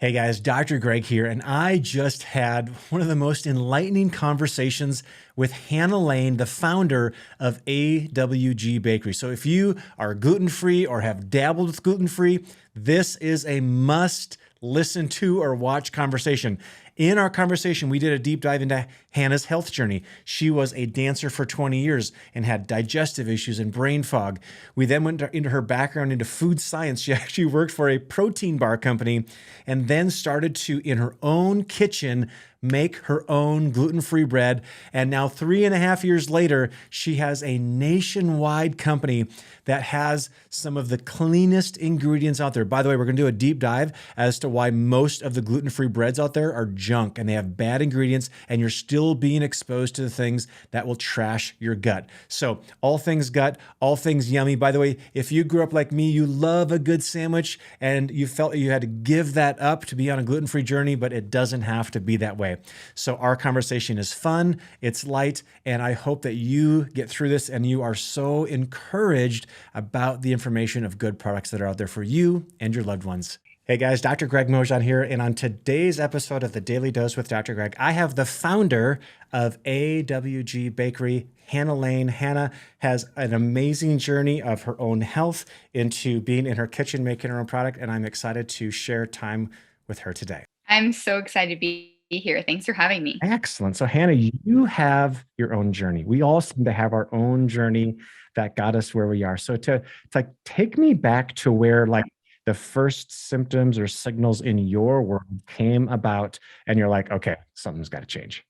Hey guys, Dr. Greg here, and I just had one of the most enlightening conversations with Hanna Lane, the founder of AWG Bakery. So if you are gluten-free or have dabbled with gluten-free, this is a must listen to or watch conversation. In our conversation, we did a deep dive into Hannah's health journey. She was a dancer for 20 years and had digestive issues and brain fog. We then went into her background into food science. She actually worked for a protein bar company and then started to, in her own kitchen, make her own gluten-free bread. And now 3.5 years later, she has a nationwide company that has some of the cleanest ingredients out there. By the way, we're going to do a deep dive as to why most of the gluten-free breads out there are junk and they have bad ingredients, and you're still being exposed to the things that will trash your gut. So all things gut, all things yummy. By the way, if you grew up like me, you love a good sandwich and you felt you had to give that up to be on a gluten-free journey, but it doesn't have to be that way. So our conversation is fun, it's light, and I hope that you get through this and you are so encouraged about the information of good products that are out there for you and your loved ones. Hey guys, Dr. Greg Mongeon here, and on today's episode of the Daily Dose with Dr. Greg, I have the founder of AWG Bakery, Hanna Lane. Hanna has an amazing journey of her own health into being in her kitchen making her own product, and I'm excited to share time with her today. I'm so excited to be here. Thanks for having me. Excellent. So Hanna, you have your own journey. We all seem to have our own journey that got us where we are. So to like take me back to where like the first symptoms or signals in your world came about and you're like, okay, something's got to change.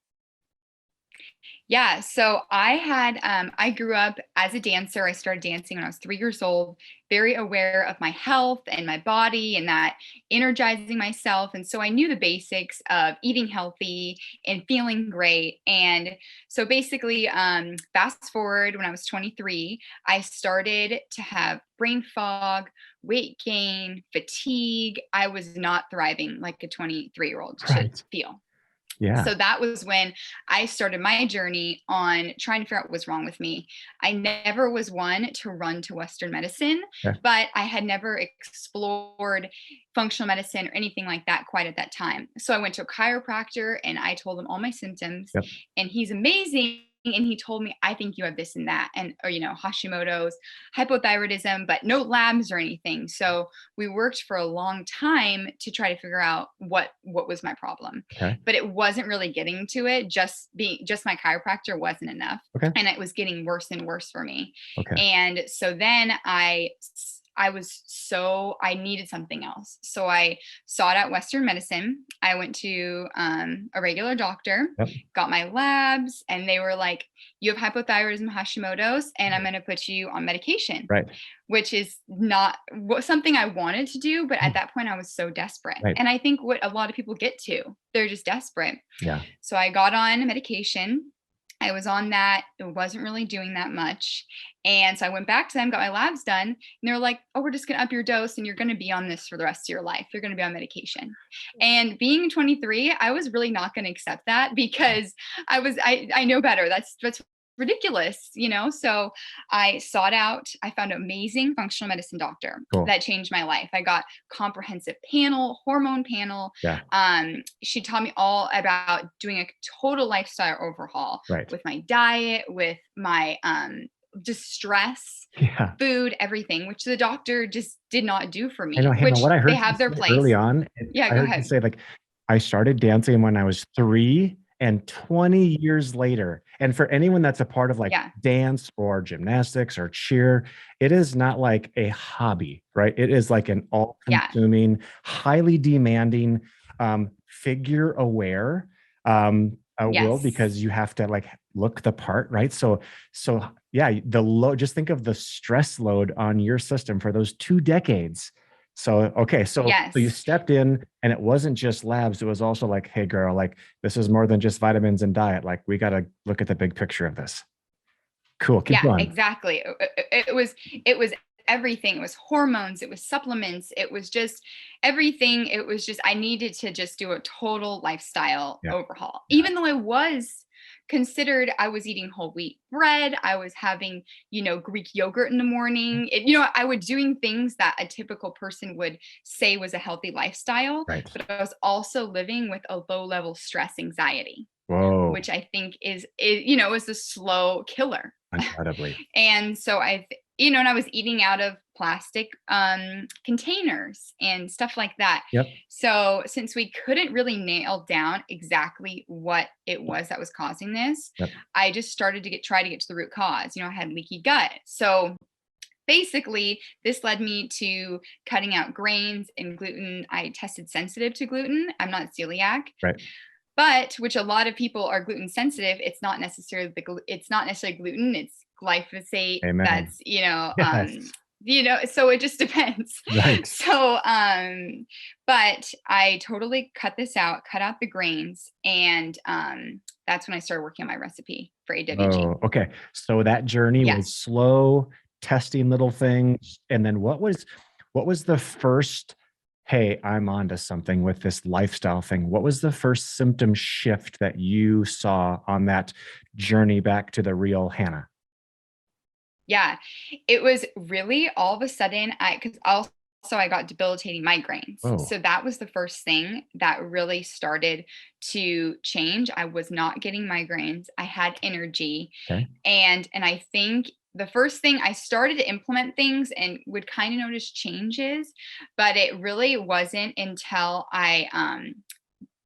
Yeah, so I grew up as a dancer. I started dancing when I was 3 years old, very aware of my health and my body and that energizing myself. And so I knew the basics of eating healthy and feeling great. And so basically, fast forward when I was 23, I started to have brain fog, weight gain, fatigue. I was not thriving like a 23-year-old should Right. feel. Yeah. So that was when I started my journey on trying to figure out what was wrong with me. I never was one to run to Western medicine, Yeah. but I had never explored functional medicine or anything like that quite at that time. So I went to a chiropractor and I told him all my symptoms, Yep. and he's amazing. And he told me, I think you have this and that, and, or, Hashimoto's, hypothyroidism, but no labs or anything. So we worked for a long time to try to figure out what was my problem, Okay. but it wasn't really getting to it. Just my chiropractor wasn't enough. Okay. And it was getting worse and worse for me. Okay. And so then I needed something else. So I sought out Western medicine. I went to a regular doctor, Yep. got my labs, and they were like, you have hypothyroidism, Hashimoto's, and I'm going to put you on medication. Right. Which is not something I wanted to do. But at that point, I was so desperate. Right. And I think what a lot of people get to, they're just desperate. Yeah. So I got on medication. I was on that. It wasn't really doing that much. And so I went back to them, got my labs done, and they were like, oh, we're just going to up your dose and you're going to be on this for the rest of your life. You're going to be on medication. And being 23, I was really not going to accept that because I know better. That's ridiculous, So I found an amazing functional medicine doctor. Cool. That changed my life. I got comprehensive hormone panel. Yeah. She taught me all about doing a total lifestyle overhaul. Right. With my diet, with my just stress, Yeah. food, everything, which the doctor just did not do for me. I know, Hannah, which what I heard they have their place early on. Yeah, I go heard ahead. you say like, I started dancing when I was 3, and 20 years later. And for anyone that's a part of like dance or gymnastics or cheer, it is not like a hobby, right? It is like an all-consuming, highly demanding, figure aware world, because you have to like look the part, right? So yeah, just think of the stress load on your system for those 2 decades. So, okay. So you stepped in and it wasn't just labs. It was also like, hey girl, like this is more than just vitamins and diet. Like we got to look at the big picture of this. Cool. Keep going. Exactly. It was everything. It was hormones. It was supplements. It was just everything. It was just, I needed to just do a total lifestyle overhaul, even though I was considered I was eating whole wheat bread. I was having, Greek yogurt in the morning. I was doing things that a typical person would say was a healthy lifestyle, Right. but I was also living with a low level stress anxiety, Whoa. which I think is a slow killer. Undoubtedly. And so and I was eating out of plastic containers and stuff like that. Yep. So since we couldn't really nail down exactly what it was that was causing this, Yep. I just started to try to get to the root cause. I had leaky gut. So basically, this led me to cutting out grains and gluten. I tested sensitive to gluten. I'm not celiac. Right. But which a lot of people are gluten sensitive. It's not necessarily gluten. It's glyphosate. Amen. That's Yes. so it just depends. Right. So, but I totally cut out the grains, and that's when I started working on my recipe for AWG. Oh, okay. So that journey Yes. was slow, testing little things. And then what was the first, hey, I'm onto something with this lifestyle thing? What was the first symptom shift that you saw on that journey back to the real Hannah? Yeah, it was really all of a sudden because also I got debilitating migraines. Oh, So that was the first thing that really started to change. I was not getting migraines. I had energy. okay. And I think the first thing I started to implement things and would kind of notice changes, but it really wasn't until I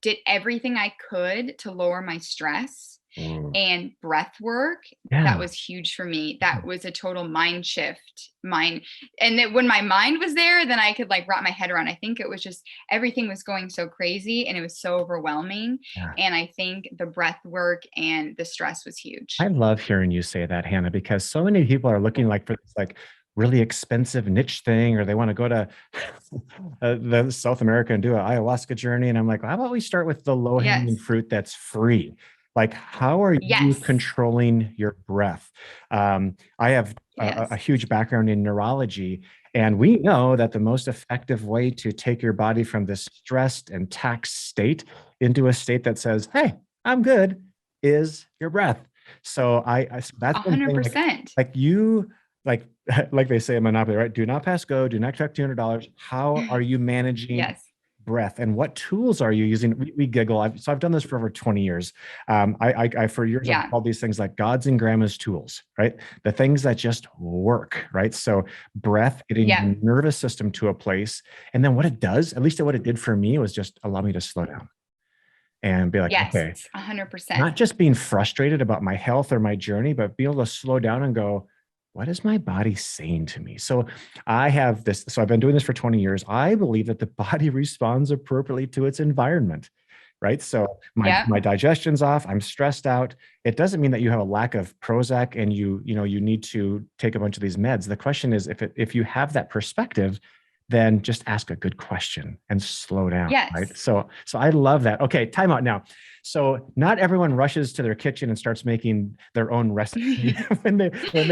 did everything I could to lower my stress Oh, and breath work. That yeah. was huge for me. That was a total mind shift. And that when my mind was there, then I could like wrap my head around. I think it was just everything was going so crazy and it was so overwhelming. Yeah. And I think the breath work and the stress was I huge. love hearing you say that, Hannah, because so many people are looking like for this like really expensive niche thing, or they want to go to the South America and do an ayahuasca journey. And I'm like, well, how about we start with the low hanging Yes. fruit that's free? Like, how are you Yes. controlling your breath? I have a Yes. huge background in neurology, and we know that the most effective way to take your body from this stressed and taxed state into a state that says, hey, I'm good, is your breath. So so that's A one hundred thing percent. like you like like they say in Monopoly, right? Do not pass go, do not collect $200. How are you managing Yes. breath, and what tools are you using? We giggle. I've done this for over 20 years. I for years I've Yeah. called these things like God's and Grandma's tools, right? The things that just work, right? So breath, getting Yeah. your nervous system to a place, and then what it does, at least what it did for me, was just allow me to slow down and be like, Yes. okay, 100%. not just being frustrated about my health or my journey, but be able to slow down and go, what is my body saying to me? So I have this, so I've been doing this for 20 years. I believe that the body responds appropriately to its environment, right? So Yeah. my digestion's off, I'm stressed out. It doesn't mean that you have a lack of Prozac and you need to take a bunch of these meds. The question is, if you have that perspective, then just ask a good question and slow down, right? Yes. So I love that. Okay, time out now. So not everyone rushes to their kitchen and starts making their own recipe when they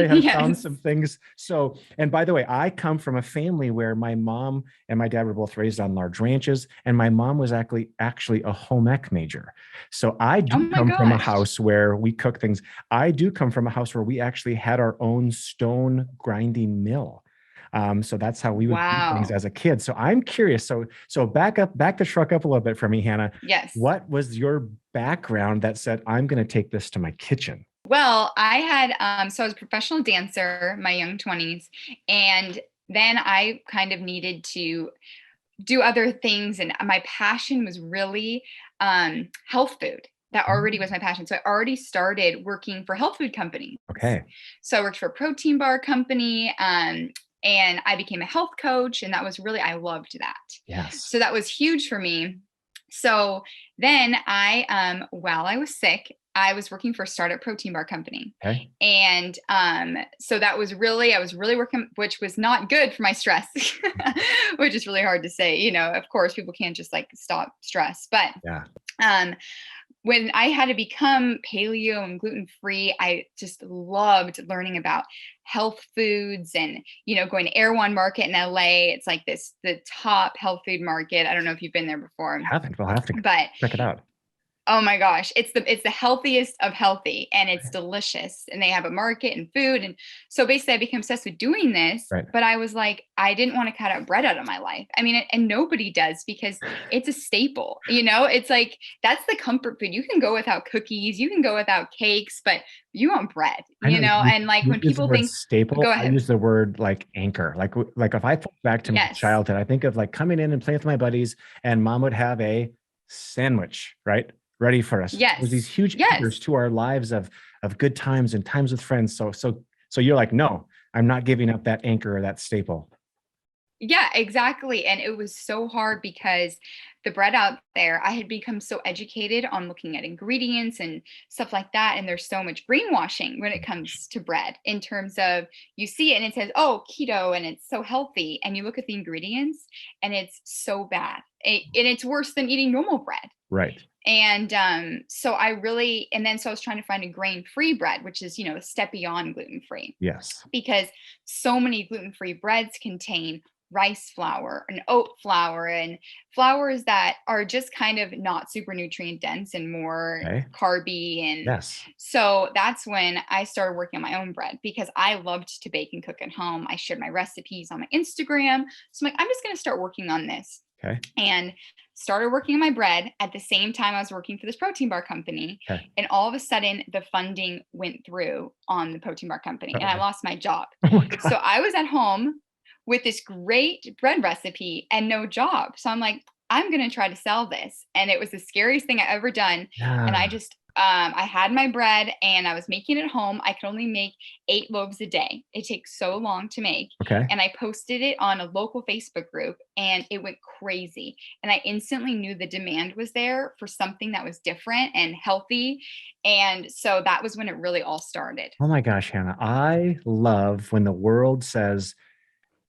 have found Yes. some things. So, and by the way, I come from a family where my mom and my dad were both raised on large ranches, and my mom was actually a home ec major. So I Oh do my come from a gosh. house where we cook things. I do come from a house where we actually had our own stone grinding mill. So that's how we would do things Wow. as a kid. So I'm curious. So back the truck up a little bit for me, Hannah. Yes. What was your background that said, I'm going to take this to my kitchen? Well, I had so I was a professional dancer in my young 20s, and then I kind of needed to do other things, and my passion was really health food. That already was my passion. So I already started working for health food companies. Okay. So I worked for a protein bar company, and I became a health coach, and that was really, I loved that. Yes. So that was huge for me. So then while I was sick, I was working for a startup protein bar company. Okay. And so I was really working, which was not good for my stress, which is really hard to say. Of course, people can't just like stop stress. But Yeah. um, when I had to become paleo and gluten free, I just loved learning about health foods and, going to Air One Market in LA. It's like the top health food market. I don't know if you've been there before, Haven't. We'll have to but check it out. Oh my gosh, it's the healthiest of healthy, and it's delicious, and they have a market and food. And so basically I became obsessed with doing this, Right. but I was like, I didn't want to cut out bread out of my life. I mean, and nobody does, because it's a staple, it's like, that's the comfort food. You can go without cookies, you can go without cakes, but you want bread, I know and like you when use the people word think, staple. go I ahead. use the word like anchor. Like if I think back to my Yes. childhood, I think of like coming in and playing with my buddies, and mom would have a sandwich, right? Ready for us. There's these Yes. huge anchors Yes. to our lives of good times and times with friends. So you're like, no, I'm not giving up that anchor or that staple. Yeah, exactly. And it was so hard because the bread out there, I had become so educated on looking at ingredients and stuff like that. And there's so much greenwashing when it comes to bread, in terms of, you see it and it says, oh, keto, and it's so healthy. And you look at the ingredients and it's so bad. And it's worse than eating normal bread. Right. And so I really, and then so I was trying to find a grain free bread, which is, a step beyond gluten free, Yes. because so many gluten-free breads contain rice flour and oat flour and flours that are just kind of not super nutrient dense and more Okay. carby. And Yes. so that's when I started working on my own bread, because I loved to bake and cook at home. I shared my recipes on my Instagram. So I'm like, I'm just going to start working on this. Okay. And started working on my bread at the same time I was working for this protein bar company. Okay. And all of a sudden, the funding went through on the protein bar company, and I Uh-oh. lost my job. Oh my God. So I was at home with this great bread recipe and no job. So I'm like, I'm going to try to sell this. And it was the scariest thing I ever done. Yeah. And I had my bread and I was making it at home. I could only make 8 loaves a day. It takes so long to make. Okay. And I posted it on a local Facebook group and it went crazy. And I instantly knew the demand was there for something that was different and healthy. And so that was when it really all started. Oh my gosh, Hannah. I love when the world says,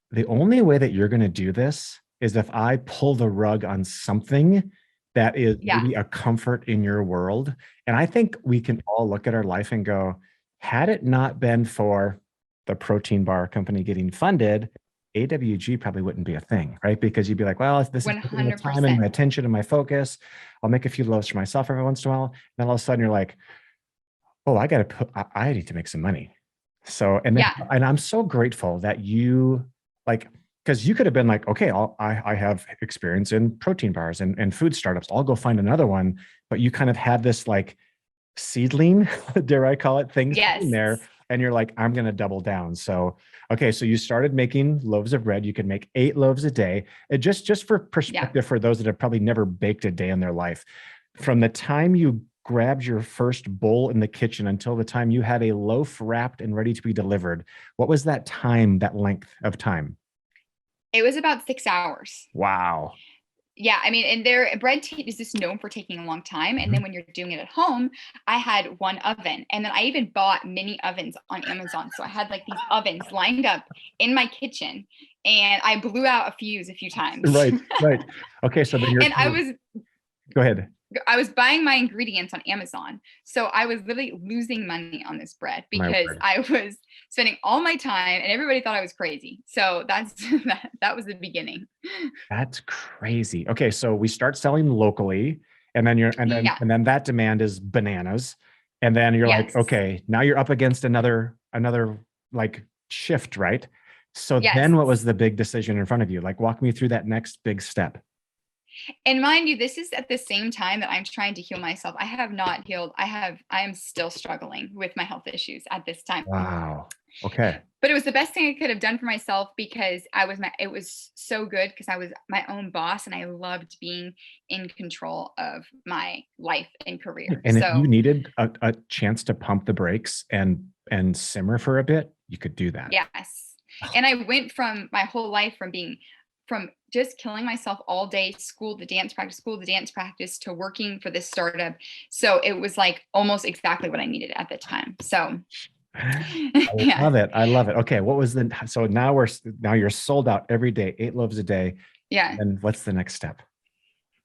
the only way that you're going to do this is if I pull the rug on something that is Yeah. maybe a comfort in your world. And I think we can all look at our life and go, had it not been for the protein bar company getting funded, AWG probably wouldn't be a thing, right? Because you'd be like, well, this is taking my time and 100%. my attention and my focus. I'll make a few loaves for myself every once in a while. And then all of a sudden you're like, oh, I need to make some money. So, Yeah. and I'm so grateful that you like, because you could have been like, okay, I have experience in protein bars and food startups. I'll go find another one. But you kind of had this like seedling, dare I call it, things in Yes. there. And you're like, I'm going to double down. So, okay. So you started making loaves of bread. You could make 8 loaves a day. It just for perspective, for those that have probably never baked a day in their life, from the time you grabbed your first bowl in the kitchen until the time you had a loaf wrapped and ready to be delivered, what was that time, that length of time? It was about 6 hours. Wow. Yeah, I mean, and their is just known for taking a long time. And then when you're doing it at home, I had one oven, and then I even bought mini ovens on Amazon. So I had like these ovens lined up in my kitchen, and I blew out a fuse a few times. Right. Okay, so then And go ahead. I was buying my ingredients on Amazon. So I was literally losing money on this bread My because word. I was spending all my time, and everybody thought I was crazy. So that's that was the beginning. That's crazy. Okay, so we start selling locally, and then Yeah. that demand is bananas. And then you're like, Yes. okay, now you're up against another like shift, right? So Yes. then what was the big decision in front of you? Like walk me through that next big step. And mind you, this is at the same time that I'm trying to heal myself. I have not healed. I am still struggling with my health issues at this time. Wow. Okay. But it was the best thing I could have done for myself, because it was so good, because I was my own boss and I loved being in control of my life and career. And if you So needed a chance to pump the brakes and simmer for a bit, you could do that. yes. And I went from my whole life from just killing myself all day, school to dance practice, to working for this startup. So it was like almost exactly what I needed at the time. So I yeah. love it. I love it. Okay. So now you're sold out every day, 8 loaves a day. Yeah. And what's the next step?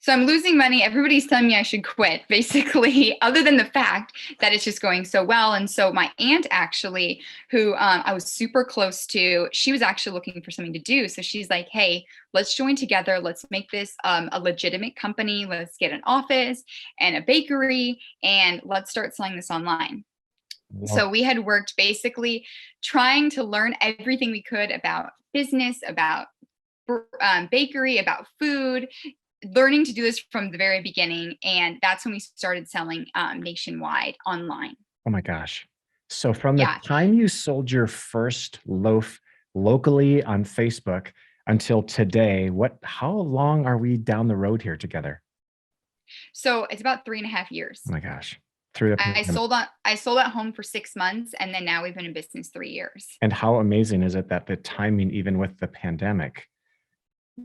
So I'm losing money. Everybody's telling me I should quit, basically, other than the fact that it's just going so well. And so my aunt actually, who I was super close to, she was actually looking for something to do. So she's like, hey, let's join together. Let's make this a legitimate company. Let's get an office and a bakery, and let's start selling this online. Well, So we had worked basically trying to learn everything we could about business, about bakery, about food, learning to do this from the very beginning. And that's when we started selling nationwide online. oh my gosh. So from the Yeah. time you sold your first loaf locally on Facebook until today, how long are we down the road here together? So it's about 3.5 years. Oh my gosh. Through the pandemic. I sold at home for 6 months, and then now we've been in business 3 years. And how amazing is it that the timing, even with the pandemic,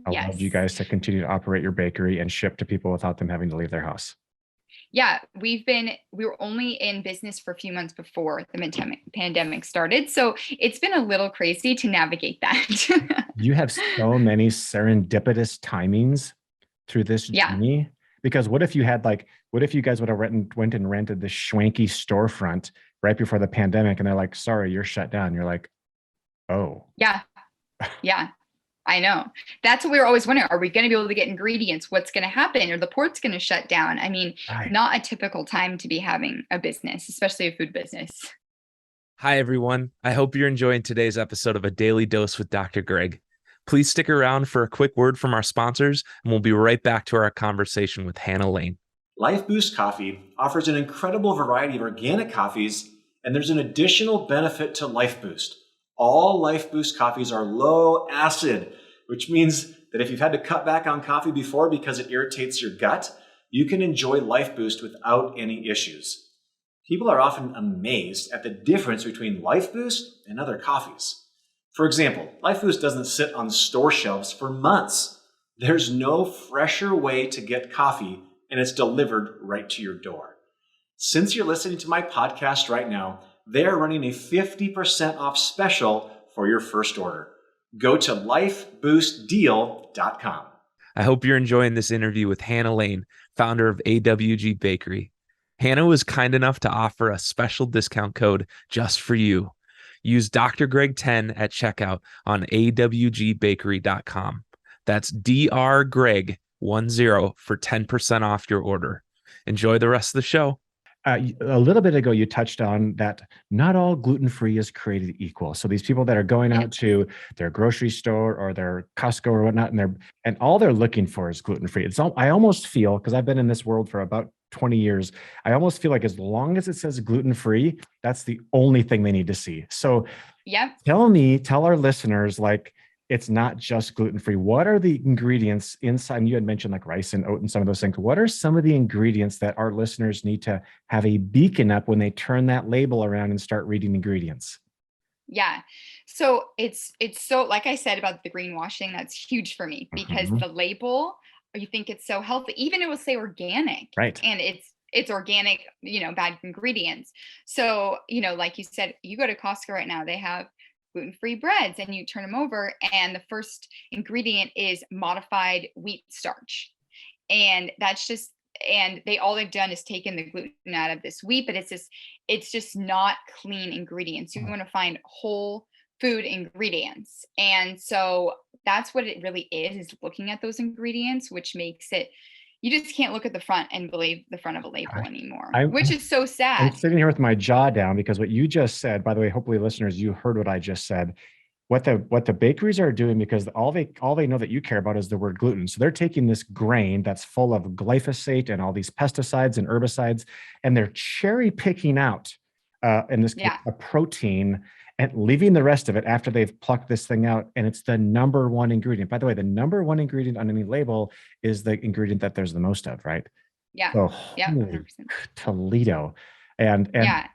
allowed you Yes. guys to continue to operate your bakery and ship to people without them having to leave their house? Yeah, we were only in business for a few months before the pandemic started. So it's been a little crazy to navigate that. You have so many serendipitous timings through this Yeah. journey. Because what if you guys would have went and rented the schwanky storefront right before the pandemic and they're like, sorry, you're shut down. You're like, oh, Yeah. Yeah. I know. That's what we were always wondering. Are we going to be able to get ingredients? What's going to happen? Or the port's going to shut down? I mean, right. not a typical time to be having a business, especially a food business. Hi, everyone. I hope you're enjoying today's episode of A Daily Dose with Dr. Greg. Please stick around for a quick word from our sponsors, and we'll be right back to our conversation with Hanna Lane. Life Boost Coffee offers an incredible variety of organic coffees, and there's an additional benefit to Life Boost. All Life Boost coffees are low acid, which means that if you've had to cut back on coffee before because it irritates your gut, you can enjoy Life Boost without any issues. People are often amazed at the difference between Life Boost and other coffees. For example, Life Boost doesn't sit on store shelves for months. There's no fresher way to get coffee, and it's delivered right to your door. Since you're listening to my podcast right now, they're running a 50% off special for your first order. Go to lifeboostdeal.com. I hope you're enjoying this interview with Hanna Lane, founder of AWG Bakery. Hanna was kind enough to offer a special discount code just for you. Use Dr. Greg 10 at checkout on awgbakery.com. That's DrGregHealth 10 for 10% off your order. Enjoy the rest of the show. A little bit ago, you touched on that not all gluten-free is created equal. So these people that are going out to their grocery store or their Costco or whatnot, and all they're looking for is gluten-free. I almost feel, because I've been in this world for about 20 years, I almost feel like as long as it says gluten-free, that's the only thing they need to see. So tell our listeners, like, it's not just gluten-free. What are the ingredients inside? And you had mentioned like rice and oat and some of those things. What are some of the ingredients that our listeners need to have a beacon up when they turn that label around and start reading ingredients? Yeah. So it's so, like I said about the greenwashing, that's huge for me because the label, you think it's so healthy. Even it will say organic, right? And it's organic, bad ingredients. So, like you said, you go to Costco right now, they have gluten-free breads and you turn them over and the first ingredient is modified wheat starch. And that's just, and all they've done is taken the gluten out of this wheat, but it's just not clean ingredients. You want to find whole food ingredients. And so that's what it really is looking at those ingredients, which makes it, you just can't look at the front and believe the front of a label anymore, which is so sad. I'm sitting here with my jaw down because what you just said, by the way, hopefully listeners, you heard what I just said. What the bakeries are doing, because all they know that you care about is the word gluten. So they're taking this grain that's full of glyphosate and all these pesticides and herbicides, and they're cherry picking out, in this case, a protein and leaving the rest of it after they've plucked this thing out. And it's the number one ingredient. By the way, the number one ingredient on any label is the ingredient that there's the most of, right? Yeah. So, yeah. 100%. Toledo. And yeah.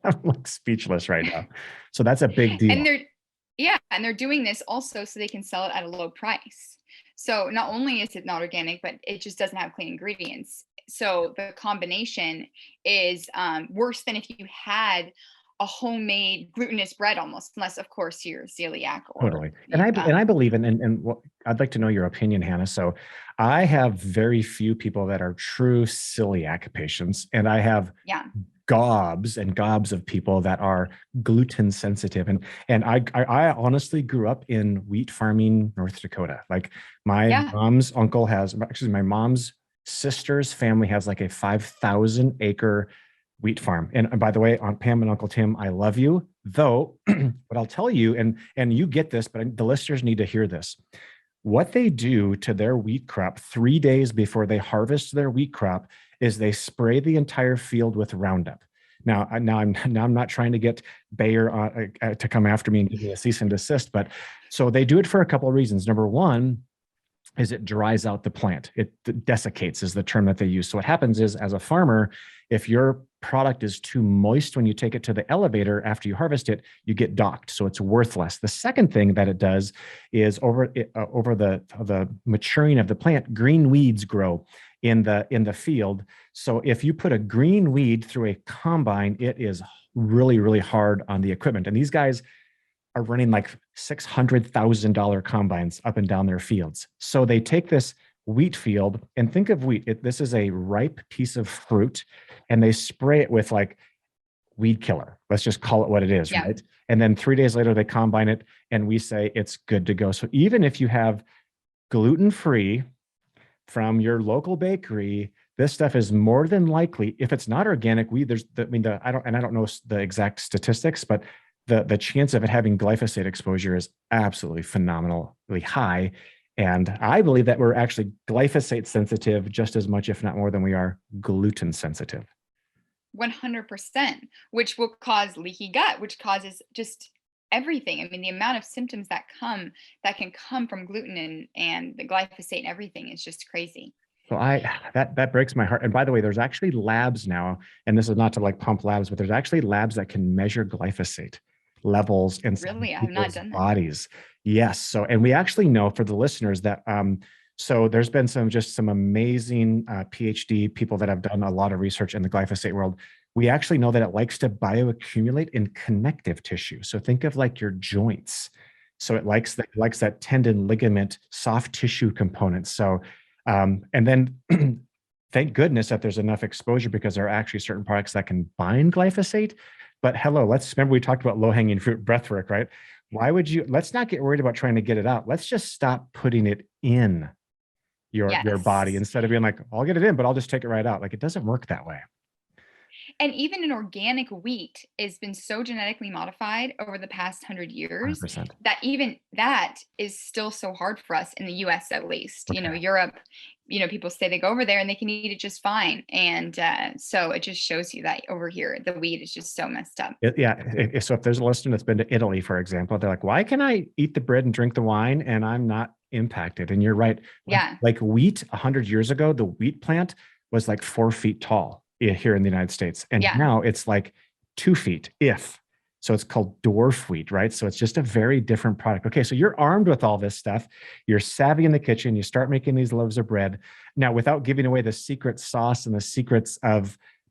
I'm like speechless right now. So that's a big deal. And they're doing this also so they can sell it at a low price. So not only is it not organic, but it just doesn't have clean ingredients. So the combination is worse than if you had a homemade glutinous bread almost, unless of course you're celiac or Totally. And I believe and what I'd like to know your opinion, Hannah. So I have very few people that are true celiac patients, and I have yeah. gobs and gobs of people that are gluten sensitive. And I honestly grew up in wheat farming, North Dakota. Like my Yeah. mom's uncle has, actually my mom's sister's family has like a 5,000 acre wheat farm. And by the way, Aunt Pam and Uncle Tim, I love you. Though, what I'll tell you, and you get this, but the listeners need to hear this. What they do to their wheat crop 3 days before they harvest their wheat crop is they spray the entire field with Roundup. Now I'm not trying to get Bayer to come after me and give me a cease and desist, but so they do it for a couple of reasons. Number one is it dries out the plant. It desiccates is the term that they use. So what happens is, as a farmer, if your product is too moist when you take it to the elevator after you harvest it, you get docked. So it's worthless. The second thing that it does is over the maturing of the plant, green weeds grow in the field. So if you put a green weed through a combine, it is really, really hard on the equipment. And these guys are running like $600,000 combines up and down their fields. So they take this wheat field, and think of wheat. This is a ripe piece of fruit, and they spray it with like weed killer. Let's just call it what it is, right? And then 3 days later, they combine it, and we say it's good to go. So even if you have gluten-free from your local bakery, this stuff is more than likely, if it's not organic wheat, I don't know the exact statistics, but the chance of it having glyphosate exposure is absolutely phenomenally high. And I believe that we're actually glyphosate sensitive just as much, if not more, than we are gluten sensitive. 100%, which will cause leaky gut, which causes just everything. I mean, the amount of symptoms that can come from gluten and the glyphosate and everything is just crazy. So that breaks my heart. And by the way, there's actually labs now, and this is not to like pump labs, but there's actually labs that can measure glyphosate levels in Really, I've not done that. bodies. Yes. So, and we actually know for the listeners that, so there's been some amazing PhD people that have done a lot of research in the glyphosate world. We actually know that it likes to bioaccumulate in connective tissue. So think of like your joints. So it likes that tendon, ligament, soft tissue components. So, and then thank goodness that there's enough exposure, because there are actually certain products that can bind glyphosate. But let's remember we talked about low-hanging fruit breathwork, right? Let's not get worried about trying to get it out. Let's just stop putting it in your body, instead of being like, I'll get it in, but I'll just take it right out. Like, it doesn't work that way. And even an organic wheat has been so genetically modified over the past 100 years 100%. that even that is still so hard for us in the US, at least. Okay. Europe, people say they go over there and they can eat it just fine. And so it just shows you that over here, the wheat is just so messed up. So if there's a listener that's been to Italy, for example, they're like, why can I eat the bread and drink the wine and I'm not impacted? And you're right. Like wheat 100 years ago, the wheat plant was like 4 feet tall here in the United States. And now it's like 2 feet, so it's called dwarf wheat, right? So it's just a very different product. Okay, so you're armed with all this stuff. You're savvy in the kitchen. You start making these loaves of bread. Now, without giving away the secret sauce and the secrets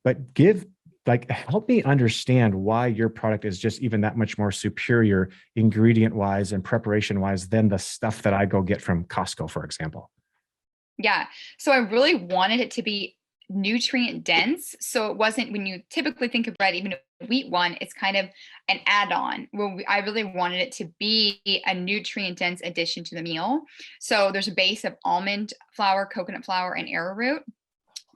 but help me understand why your product is just even that much more superior ingredient-wise and preparation-wise than the stuff that I go get from Costco, for example. Yeah, so I really wanted it to be nutrient dense. So it wasn't, when you typically think of bread, even a wheat one, it's kind of an add-on. Well, I really wanted it to be a nutrient dense addition to the meal. So there's a base of almond flour, coconut flour, and arrowroot.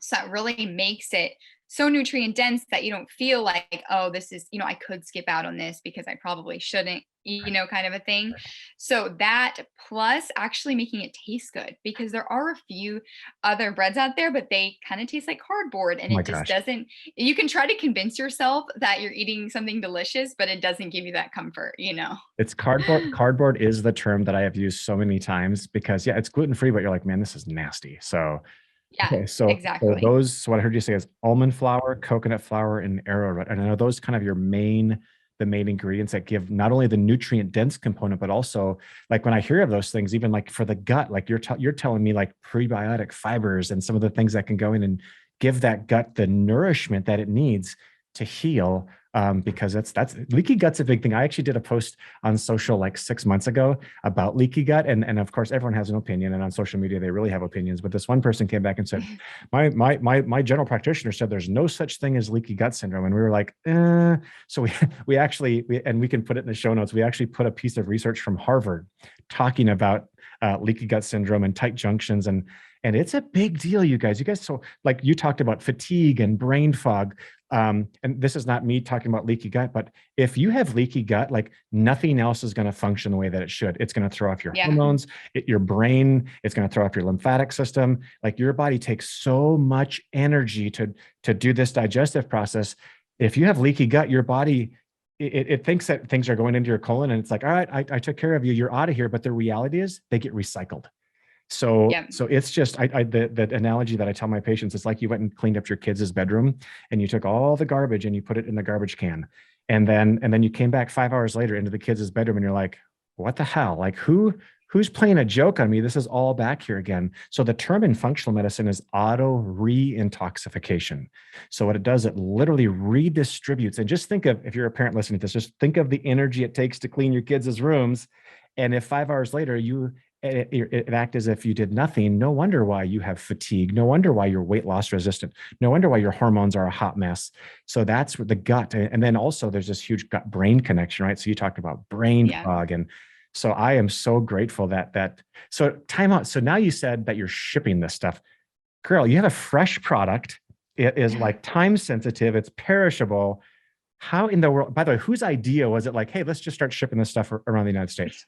So that really makes it so nutrient dense that you don't feel like, oh, this is, I could skip out on this because I probably shouldn't, kind of a thing. So that, plus actually making it taste good, because there are a few other breads out there, but they kind of taste like cardboard, and it just doesn't, you can try to convince yourself that you're eating something delicious, but it doesn't give you that comfort, It's cardboard. Cardboard is the term that I have used so many times, because it's gluten-free, but you're like, man, this is nasty. So exactly. So what I heard you say is almond flour, coconut flour, and arrowroot. And I know those kind of the main ingredients that give not only the nutrient dense component, but also, like, when I hear of those things, even like for the gut, like you're telling me like prebiotic fibers and some of the things that can go in and give that gut the nourishment that it needs to heal. because that's leaky gut's a big thing. I actually did a post on social like 6 months ago about leaky gut, and of course everyone has an opinion, and on social media they really have opinions. But this one person came back and said, my general practitioner said there's no such thing as leaky gut syndrome, and we were like, So we actually and we can put it in the show notes. We actually put a piece of research from Harvard talking about leaky gut syndrome and tight junctions, and it's a big deal, you guys. So like you talked about fatigue and brain fog. And this is not me talking about leaky gut, but if you have leaky gut, like nothing else is going to function the way that it should. It's going to throw off your hormones, your brain. It's going to throw off your lymphatic system. Like your body takes so much energy to do this digestive process. If you have leaky gut, your body, it thinks that things are going into your colon, and it's like, all right, I took care of you. You're out of here. But the reality is they get recycled. So it's just the analogy that I tell my patients, it's like you went and cleaned up your kids' bedroom and you took all the garbage and you put it in the garbage can. And then you came back 5 hours later into the kids' bedroom and you're like, what the hell? Like who's playing a joke on me? This is all back here again. So the term in functional medicine is auto re-intoxication. So what it does, it literally redistributes. And just think of, if you're a parent listening to this, just think of the energy it takes to clean your kids' rooms. And if 5 hours later it acts as if you did nothing, no wonder why you have fatigue. No wonder why you're weight loss resistant. No wonder why your hormones are a hot mess. So that's the gut. And then also there's this huge gut brain connection, right? So you talked about brain fog. And so I am so grateful so time out. So now you said that you're shipping this stuff. Girl, you have a fresh product. It is like time sensitive. It's perishable. How in the world, by the way, whose idea was it like, hey, let's just start shipping this stuff around the United States?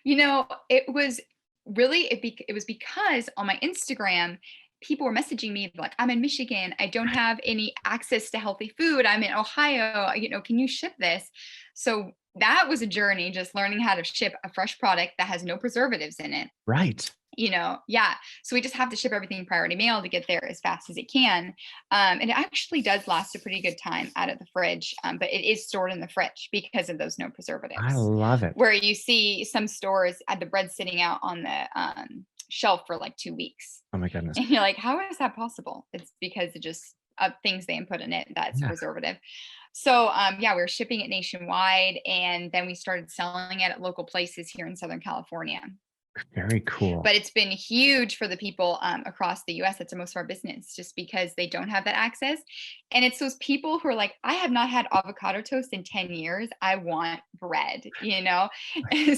It was really, it was because on my Instagram, people were messaging me like, I'm in Michigan. I don't have any access to healthy food. I'm in Ohio. Can you ship this? So that was a journey, just learning how to ship a fresh product that has no preservatives in it. Right. So we just have to ship everything priority mail to get there as fast as it can. And it actually does last a pretty good time out of the fridge, but it is stored in the fridge because of those no preservatives. I love it. Where you see some stores had the bread sitting out on the shelf for like 2 weeks. Oh my goodness. And you're like, how is that possible? It's because it just things they input in it that's preservative. So we were shipping it nationwide, and then we started selling it at local places here in Southern California. Very cool. But it's been huge for the people across the US. That's most of our business, just because they don't have that access. And it's those people who are like, I have not had avocado toast in 10 years. I want bread,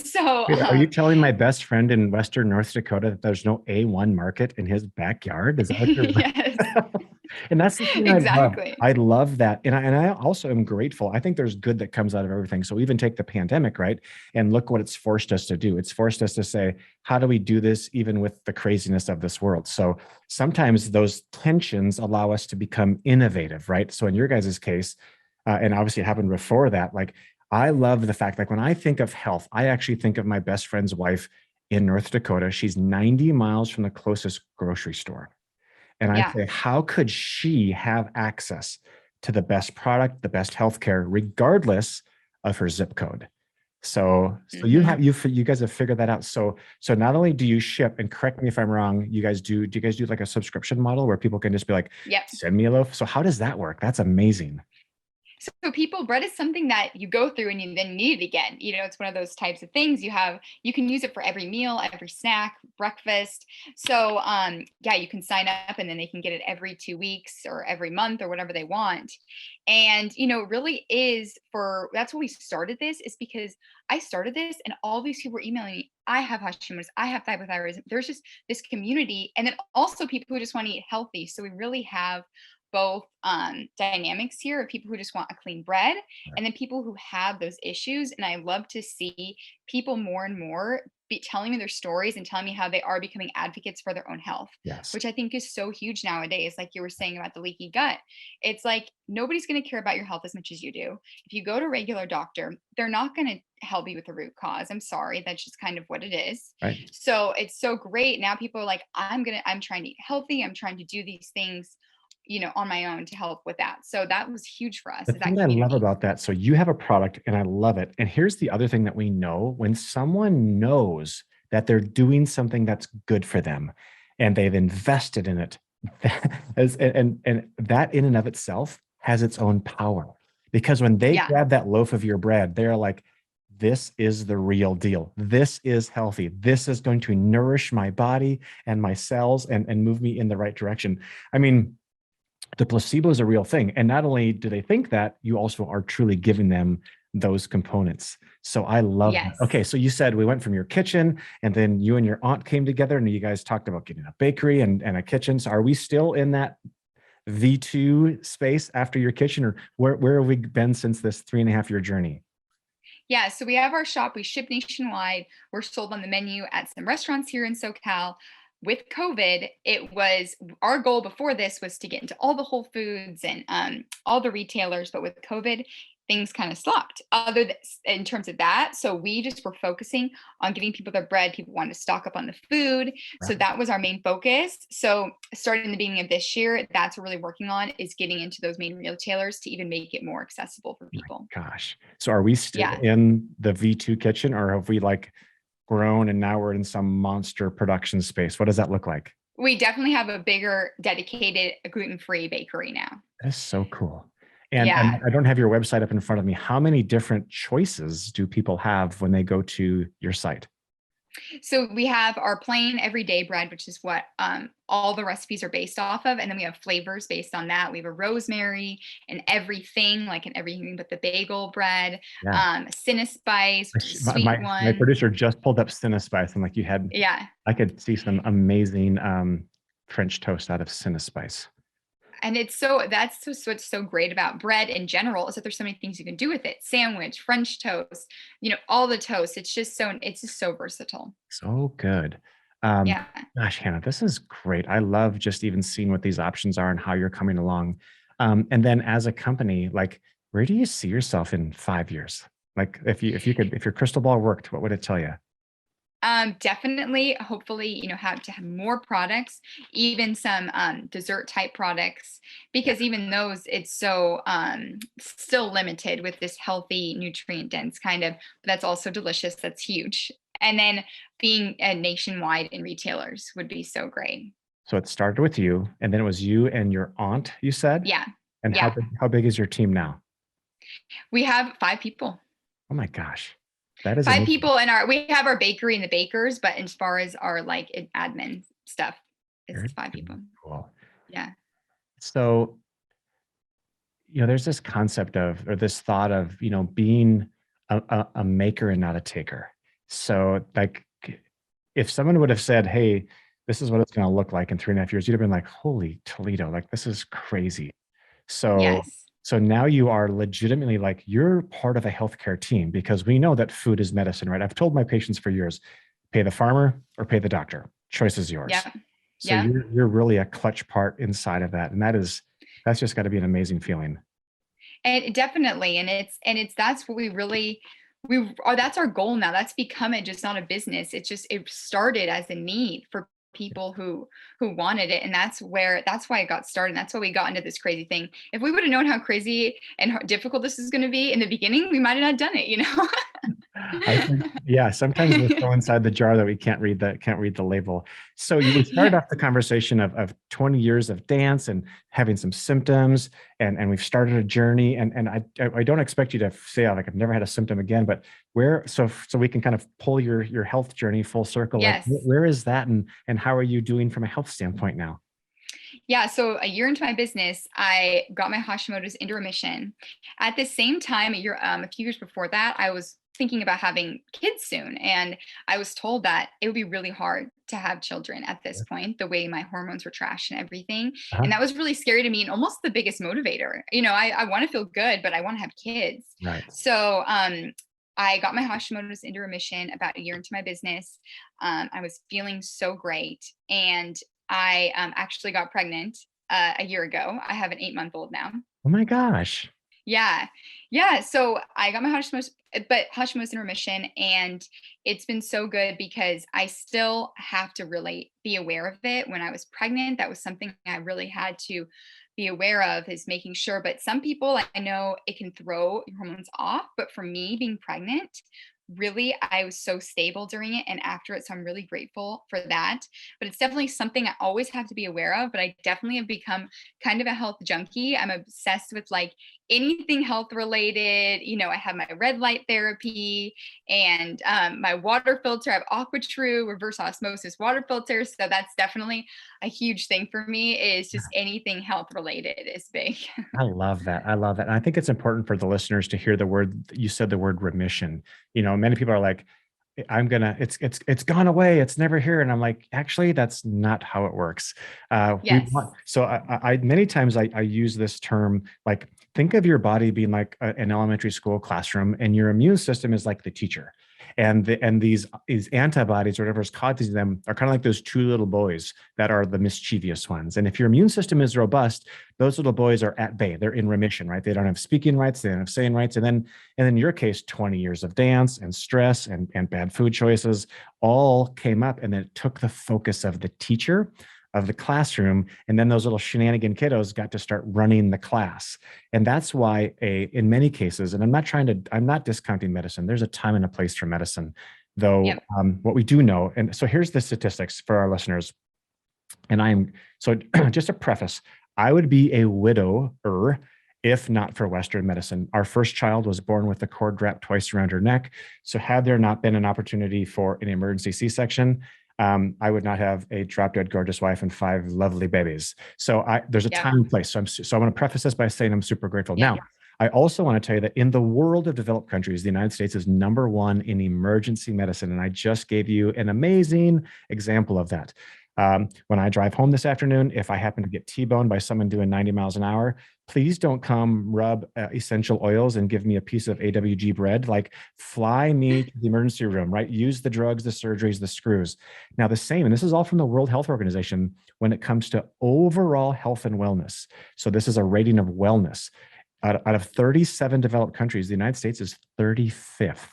So are you telling my best friend in Western North Dakota that there's no A1 market in his backyard? Is that what you're Yes. And that's the thing. Exactly. I love that. And I also am grateful. I think there's good that comes out of everything. So even take the pandemic, right? And look what it's forced us to do. It's forced us to say, how do we do this even with the craziness of this world? So sometimes those tensions allow us to become innovative, right? So in your guys' case, and obviously it happened before that, like I love the fact, like when I think of health, I actually think of my best friend's wife in North Dakota. She's 90 miles from the closest grocery store. And I say, how could she have access to the best product, the best healthcare, regardless of her zip code? So you guys have figured that out. So not only do you ship, and correct me if I'm wrong, do you guys do like a subscription model where people can just be like, send me a loaf? So how does that work? That's amazing. So bread is something that you go through and you then need it again. It's one of those types of things you can use it for every meal, every snack, breakfast. So you can sign up and then they can get it every 2 weeks or every month or whatever they want. And, it really is that's why we started this, is because I started this and all these people were emailing me. I have Hashimoto's, I have hypothyroidism. There's just this community. And then also people who just want to eat healthy. So we really have both dynamics here of people who just want a clean bread and then people who have those issues. And I love to see people more and more be telling me their stories and telling me how they are becoming advocates for their own health, which I think is so huge nowadays. Like you were saying about the leaky gut, it's like nobody's going to care about your health as much as you do. If you go to a regular doctor, they're not going to help you with the root cause. I'm sorry. That's just kind of what it is. Right. So it's so great. Now people are like, I'm trying to eat healthy. I'm trying to do these things on my own to help with that. So that was huge for us. The thing I love about that, so you have a product and I love it. And here's the other thing that we know: when someone knows that they're doing something that's good for them and they've invested in it, and that in and of itself has its own power. because when they Yeah. grab that loaf of your bread, they're like, this is the real deal. This is healthy. This is going to nourish my body and my cells and move me in the right direction. I mean, the placebo is a real thing. And not only do they think that, you also are truly giving them those components. So I love that. Yes. Okay. So you said we went from your kitchen and then you and your aunt came together and you guys talked about getting a bakery and a kitchen. So are we still in that V2 space after your kitchen, or where have we been since this 3.5 year journey? Yeah, so we have our shop. We ship nationwide. We're sold on the menu at some restaurants here in SoCal. With COVID, it was our goal before this was to get into all the Whole Foods and all the retailers. But with COVID, things kind of stopped. In terms of that, so we just were focusing on giving people their bread. People wanted to stock up on the food, so Right. that was our main focus. So starting in the beginning of this year, that's what we're really working on, is getting into those main retailers to even make it more accessible for people. Gosh. So are we still Yeah. in the V2 kitchen, or have we like grown and now we're in some monster production space? What does that look like? We definitely have a bigger dedicated gluten-free bakery now. That's so cool. And Yeah. I don't have your website up in front of me. How many different choices do people have when they go to your site? So we have our plain everyday bread, which is what all the recipes are based off of. And then we have flavors based on that. We have a rosemary and everything, like in everything but the bagel bread, Yeah. Cinnaspice, which is a My, sweet my, my one. producer just pulled up Cinnaspice, and like you had, Yeah. I could see some amazing French toast out of Cinnaspice. And that's just what's so great about bread in general, is that there's so many things you can do with it. Sandwich, French toast, all the toast. It's just so versatile. So good. Um, Yeah. Gosh, Hannah, this is great. I love just even seeing what these options are and how you're coming along. And then as a company, like, where do you see yourself in 5 years? Like, if your crystal ball worked, what would it tell you? Definitely, hopefully, have more products, even some dessert type products, Yeah. because even those, it's so still limited with this healthy, nutrient dense kind of, but that's also delicious. That's huge. And then being nationwide in retailers would be so great. So it started with you, and then it was you and your aunt, you said? Yeah. And Yeah. how big is your team now? We have 5 people. Oh my gosh. That is Five amazing. people we have our bakery and the bakers, but as far as our like admin stuff, Very it's 5 people. cool. Yeah. So, there's this concept of, or this thought of, being a maker and not a taker. So, like, if someone would have said, "Hey, this is what it's going to look like in 3.5 years," you'd have been like, "Holy Toledo! Like, this is crazy." So, Yes. so now you are legitimately like, you're part of a healthcare team, because we know that food is medicine, right? I've told my patients for years, pay the farmer or pay the doctor. Choice is yours. Yeah. So Yeah. you're really a clutch part inside of that, and that's just got to be an amazing feeling. And definitely, and it's that's what we are. That's our goal now. That's become it, just not a business. It started as a need for people who wanted it, and that's why it got started. And that's why we got into this crazy thing. If we would have known how crazy and difficult this is going to be in the beginning, we might have not done it. I think, yeah, sometimes we're so inside the jar that we can't read the label. So we started Yeah. off the conversation of 20 years of dance and having some symptoms, and we've started a journey. And I don't expect you to say, like, I've never had a symptom again, but so we can kind of pull your health journey full circle. Like, Yes. where is that, and how are you doing from a health standpoint now? Yeah, so a year into my business, I got my Hashimoto's into remission. At the same time, a few years before that, I was thinking about having kids soon, and I was told that it would be really hard to have children at this point, the way my hormones were trashed and everything. Uh-huh. And that was really scary to me, and almost the biggest motivator. I want to feel good, but I want to have kids. Right. So I got my Hashimoto's into remission about a year into my business. I was feeling so great, and I actually got pregnant a year ago. I have an 8-month-old now. Oh my gosh. Yeah. Yeah. So I got my Hashimoto's in remission, and it's been so good because I still have to really be aware of it. When I was pregnant, that was something I really had to be aware of, is making sure. But some people, I know it can throw your hormones off. But for me, being pregnant really, I was so stable during it and after it. So I'm really grateful for that. But it's definitely something I always have to be aware of. But I definitely have become kind of a health junkie. I'm obsessed with like anything health related. I have my red light therapy and my water filter. I have AquaTrue reverse osmosis water filter. So that's definitely a huge thing for me, is just anything health related is big. I love that. I love that. And I think it's important for the listeners to hear the word, you said the word remission. Many people are like, it's gone away. It's never here. And I'm like, actually, that's not how it works. Yes. I many times I use this term, like, think of your body being like an elementary school classroom, and your immune system is like the teacher. And these antibodies, or whatever is causing them, are kind of like those two little boys that are the mischievous ones. And if your immune system is robust, those little boys are at bay. They're in remission, right? They don't have speaking rights. They don't have saying rights. And then in your case, 20 years of dance and stress and bad food choices all came up, and then it took the focus of the teacher, of the classroom, and then those little shenanigan kiddos got to start running the class. And that's why in many cases, and I'm not discounting medicine. There's a time and a place for medicine, though. Yep. What we do know, and so here's the statistics for our listeners. And just a preface, I would be a widower if not for Western medicine. Our first child was born with a cord wrapped twice around her neck. So had there not been an opportunity for an emergency C-section, I would not have a drop dead gorgeous wife and 5 lovely babies. So there's a time and place. So I want to preface this by saying I'm super grateful. Yeah. Now, I also want to tell you that in the world of developed countries, the United States is #1 in emergency medicine. And I just gave you an amazing example of that. When I drive home this afternoon, if I happen to get T-boned by someone doing 90 miles an hour, please don't come rub essential oils and give me a piece of AWG bread. Like, fly me to the emergency room, right? Use the drugs, the surgeries, the screws. Now, the same, and this is all from the World Health Organization when it comes to overall health and wellness. So this is a rating of wellness. Out of 37 developed countries, the United States is 35th.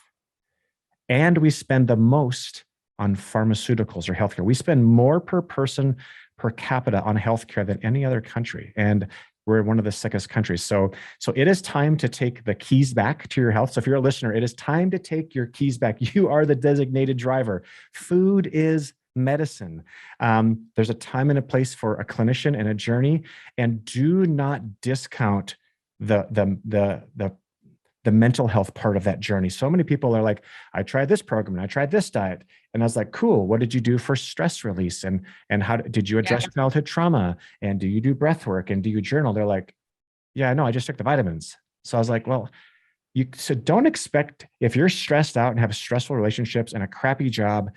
And we spend the most on pharmaceuticals or healthcare. We spend more per person per capita on healthcare than any other country. And we're one of the sickest countries. So it is time to take the keys back to your health. So if you're a listener, it is time to take your keys back. You are the designated driver. Food is medicine. There's a time and a place for a clinician and a journey. And do not discount the mental health part of that journey. So many people are like, I tried this program and I tried this diet. And I was like, cool. What did you do for stress release? And how did you address childhood trauma? And do you do breath work? And do you journal? They're like, yeah, no, I just took the vitamins. So I was like, well, so don't expect, if you're stressed out and have stressful relationships and a crappy job,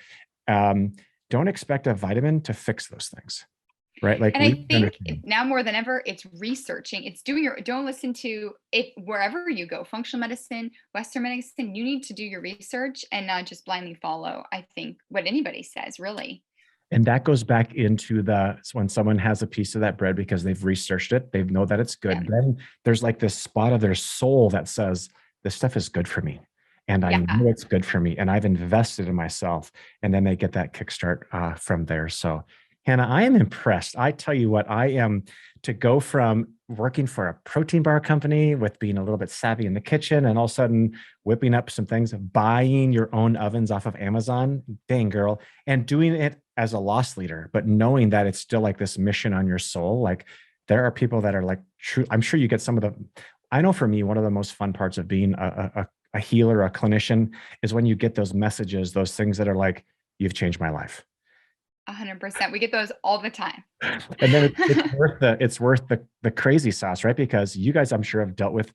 don't expect a vitamin to fix those things. Right. Like, and I think now more than ever, it's researching. It's don't listen to it wherever you go, functional medicine, Western medicine, you need to do your research and not just blindly follow, I think, what anybody says, really. And that goes back into when someone has a piece of that bread because they've researched it, they know that it's good. Yeah. Then there's like this spot of their soul that says, this stuff is good for me. And I know it's good for me. And I've invested in myself. And then they get that kickstart from there. So Hanna, I am impressed. I tell you what, to go from working for a protein bar company with being a little bit savvy in the kitchen and all of a sudden whipping up some things, buying your own ovens off of Amazon, dang girl, and doing it as a loss leader, but knowing that it's still like this mission on your soul. Like, there are people that are like, true. I'm sure you get I know for me, one of the most fun parts of being a healer, a clinician, is when you get those messages, those things that are like, you've changed my life. 100%. We get those all the time. And then it's worth the crazy sauce, right? Because you guys, I'm sure, have dealt with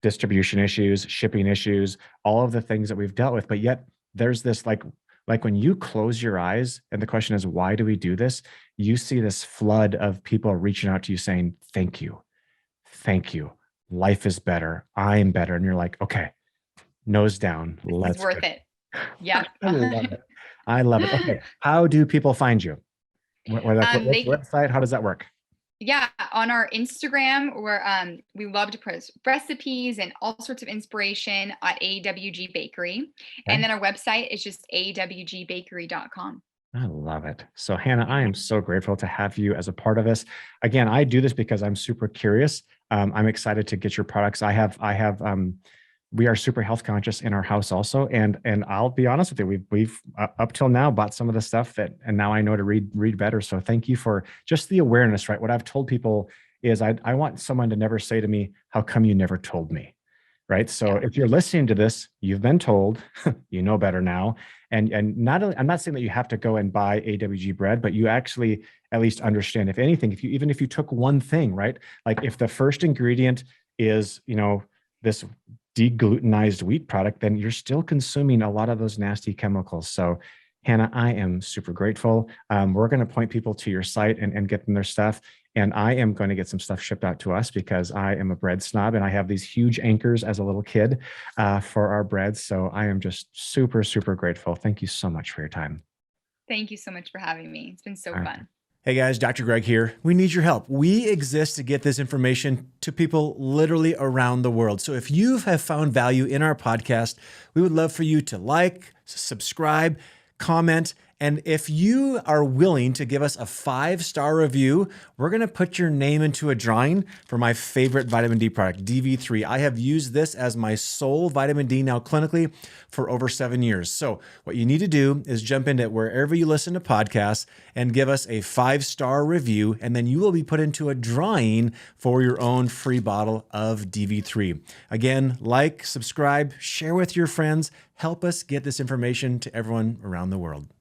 distribution issues, shipping issues, all of the things that we've dealt with. But yet there's this like when you close your eyes and the question is, why do we do this? You see this flood of people reaching out to you saying, thank you. Thank you. Life is better. I'm better. And you're like, okay, nose down. It's worth it. Yeah. I love it. Okay. How do people find you? What's the website? How does that work? Yeah. On our Instagram, where we love to post recipes and all sorts of inspiration at AWG Bakery. Okay. And then our website is just awgbakery.com. I love it. So Hanna, I am so grateful to have you as a part of this. Again, I do this because I'm super curious. I'm excited to get your products. I have we are super health conscious in our house also. And I'll be honest with you, we've up till now bought some of the stuff and now I know to read better. So thank you for just the awareness, right? What I've told people is I want someone to never say to me, how come you never told me? Right. So if you're listening to this, you've been told, you know better now. And not only, I'm not saying that you have to go and buy AWG bread, but you actually at least understand, if anything, even if you took one thing, right? Like if the first ingredient is, this deglutenized wheat product, then you're still consuming a lot of those nasty chemicals. So Hanna, I am super grateful. We're going to point people to your site and get them their stuff. And I am going to get some stuff shipped out to us because I am a bread snob and I have these huge anchors as a little kid for our breads. So I am just super, super grateful. Thank you so much for your time. Thank you so much for having me. It's been so fun. Hey guys, Dr. Greg here. We need your help. We exist to get this information to people literally around the world. So if you have found value in our podcast, we would love for you to like, subscribe, comment, and if you are willing to give us a 5-star review, we're going to put your name into a drawing for my favorite vitamin D product, DV3. I have used this as my sole vitamin D now clinically for over 7 years. So what you need to do is jump into wherever you listen to podcasts and give us a 5-star review, and then you will be put into a drawing for your own free bottle of DV3. Again, like, subscribe, share with your friends, help us get this information to everyone around the world.